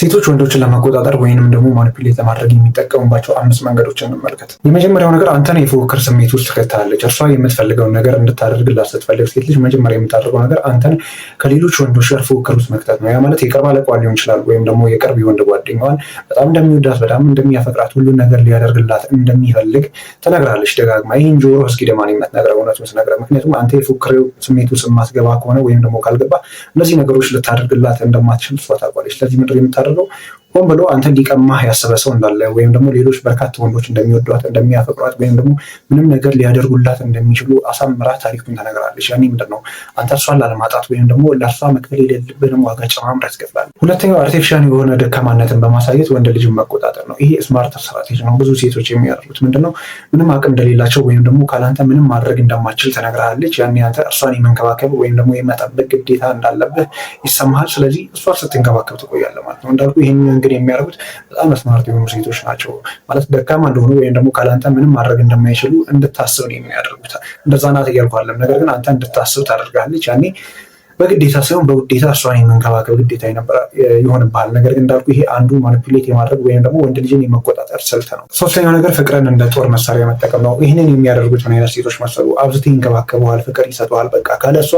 ሴቶች ወንዶችን ለመቆጣጠር ወይንም ደግሞ ማኒፑሌት ለማድረግ የሚጠቀሙባቸው 5 መንገዶችን እንመልከት። የመጀመሪያው ነገር አንተን የፉክክር ስሜት ውስጥ ትከታለች። እርሷ የምትፈልገውን ነገር እንድታደርግላት ስትፈልግ ሴት ልጅ መጀመሪያ የምታደርገው ነገር አንተን ከሌሎች ወንዶች ጋር ፉክክር ውስጥ መክተት ነው። ያ ማለት የቅርብ አለቃዋ ሊሆን ይችላል፣ ወይም ደግሞ የቅርብ የወንድ ጓደኛዋን በጣም እንደሚወዳት በጣም እንደሚያፈቅራት ሁሉን ነገር ሊያደርግላት እንደሚፈልግ ትነግራለች ደጋግማ። ይህን ጆሮ እስኪደማን የምትነግረው እውነቱን ስነግረህ። ምክንያቱም አንተ የፉክክር ስሜት ውስጥ የማትገባ ከሆነ ወይም ደግሞ ካልገባ እነዚህ ነገሮች ልታደርግላት እንደማትችል እሷ ታውቃለች። ስለዚህ ምንድን ነው የምታደርገው? ሆን ብሎ አንተ ሊቀማህ ያሰበ ሰው እንዳለ ወይም ደግሞ ሌሎች በርካታ ወንዶች እንደሚወዷት እንደሚያፈቅሯት ወይም ደግሞ ምንም ነገር ሊያደርጉላት እንደሚችሉ አሳምራ ታሪኩን ተነግራለች። ያኔ ምንድን ነው አንተ እርሷን ላለማጣት ወይም ደግሞ ለእርሷ መክፈል የሌለብህንም ዋጋ ጨማምረህ ትከፍላለህ። ሁለተኛው አርቲፊሻል የሆነ ደካማነትን በማሳየት ወንድ ልጅን መቆጣጠር ነው። ይሄ ስማርት ስትራቴጂ ነው። ብዙ ሴቶች የሚያደርጉት ምንድነው ምንም አቅም እንደሌላቸው ወይም ደግሞ ካላንተ ምንም ማድረግ እንደማትችል ተነግራለች። ያኔ አንተ እርሷን የመንከባከብ ወይም ደግሞ የመጠበቅ ግዴታ እንዳለብህ ይሰማሃል። ስለዚህ እሷ ስትንከባከብ ትቆያለህ ማለት ነው። እንዳልኩ ይህን እንግዲህ የሚያደርጉት በጣም ስማርት የሆኑ ሴቶች ናቸው። ማለት ደካማ እንደሆኑ ወይም ደግሞ ካላንተ ምንም ማድረግ እንደማይችሉ እንድታስብ ነው የሚያደርጉት። እንደዛ ናት እያልኩ አይደለም፣ ነገር ግን አንተ እንድታስብ ታደርጋለች። ያኔ በግዴታ ሳይሆን በውዴታ እርሷን የመንከባከብ ግዴታ ይሆንብሃል። ነገር ግን እንዳልኩ ይሄ አንዱ ማኒፑሌት የማድረግ ወይም ደግሞ ወንድ ልጅን የመቆጣጠር ስልት ነው። ሶስተኛው ነገር ፍቅርን እንደ ጦር መሳሪያ መጠቀም ነው። ይህንን የሚያደርጉት ምን አይነት ሴቶች መሰሉ? አብዝተው ይንከባከቡሃል፣ ፍቅር ይሰጡሃል። በቃ ካለ እሷ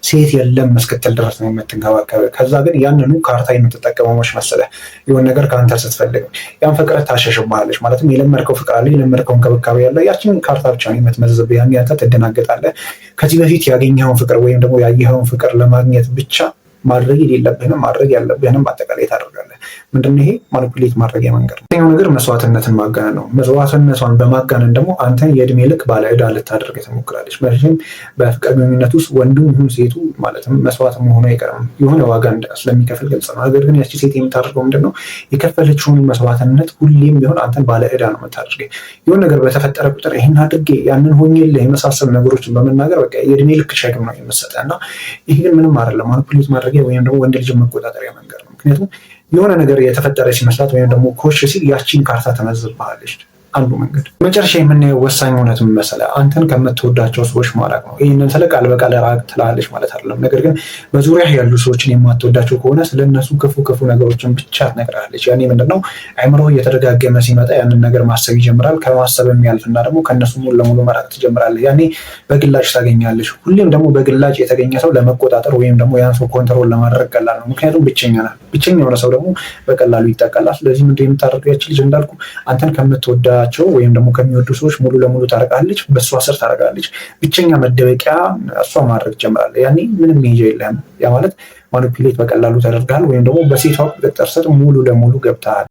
ሴት የለም እስክትል ድረስ ነው የምትንከባከብ። ከዛ ግን ያንኑ ካርታ የምትጠቀመው መች መሰለህ? የሆነ ነገር ከአንተ ስትፈልግ ያን ፍቅር ታሸሽብሃለች። ማለትም የለመድከው ፍቅር አለ፣ የለመድከው እንክብካቤ ያለ፣ ያችን ካርታ ብቻ ነው የምትመዝብህ። ያን አንተ ትደናገጣለህ። ከዚህ በፊት ያገኘኸውን ፍቅር ወይም ደግሞ ያየኸውን ፍቅር ለማግኘት ብቻ ማድረግ የሌለብህንም ማድረግ ያለብህንም በአጠቃላይ ታደርጋለህ። ምንድነው ይሄ? ማኒፑሌት ማድረጊያ መንገድ ነው። ሁለተኛው ነገር መስዋዕትነትን ማጋነን ነው። መስዋዕትነቷን በማጋነን ደግሞ አንተን የእድሜ ልክ ባለ ዕዳ ልታደርግ ትሞክራለች። መቼም በፍቅር ግንኙነት ውስጥ ወንዱም ይሁን ሴቱ ማለትም መስዋዕት መሆኑ አይቀርም፣ የሆነ ዋጋ ስለሚከፍል ግልጽ ነው። ነገር ግን ያቺ ሴት የምታደርገው ምንድነው? የከፈለችውን መስዋዕትነት ሁሌም ቢሆን አንተን ባለ ዕዳ ነው የምታደርገው። የሆነ ነገር በተፈጠረ ቁጥር ይህን አድርጌ ያንን ሆኜልህ የመሳሰሉ ነገሮችን በመናገር በቃ የእድሜ ልክ ሸክም ነው የምትሰጠህ እና ይህ ግን ምንም አይደለም። ማኒፑሌት ማድረጊያ ወይም ደግሞ ወንድ ልጅ መቆጣጠሪያ መንገድ ነው። ምክንያቱም የሆነ ነገር የተፈጠረ ሲመስላት ወይም ደግሞ ኮሽ ሲል ያቺን ካርታ ተመዝብሃለች። አንዱ መንገድ። መጨረሻ የምናየው ወሳኝ እውነት ምን መሰለህ? አንተን ከምትወዳቸው ሰዎች ማራቅ ነው። ይህንን ስለ ቃል በቃል ራቅ ትላለች ማለት አይደለም። ነገር ግን በዙሪያ ያሉ ሰዎችን የማትወዳቸው ከሆነ ስለነሱ ክፉ ነገሮችን ብቻ ትነግራለች። ያኔ ምንድነው አእምሮ እየተደጋገመ ሲመጣ ያንን ነገር ማሰብ ይጀምራል። ከማሰብ የሚያልፍና ደግሞ ከነሱ ሙሉ ለሙሉ መራቅ ትጀምራለች። ያኔ በግላጭ ታገኛለች። ሁሌም ደግሞ በግላጭ የተገኘ ሰው ለመቆጣጠር ወይም ደግሞ ያን ሰው ኮንትሮል ለማድረግ ቀላል ነው። ምክንያቱም ብቸኛ የሆነ ሰው ደግሞ በቀላሉ ይጠቃላል። ስለዚህ ምንድን የምታደርገው ያቺ ልጅ እንዳልኩ አንተን ከምትወዳ ወይም ደግሞ ከሚወዱ ሰዎች ሙሉ ለሙሉ ታረቃለች፣ በእሷ ስር ታረጋለች። ብቸኛ መደበቂያ እሷ ማድረግ ጀምራለች። ያኔ ምንም ሜጃ የለም። ያ ማለት ማኒፑሌት በቀላሉ ተደርጋል ወይም ደግሞ በሴቷ ቁጥጥር ስር ሙሉ ለሙሉ ገብተሃል።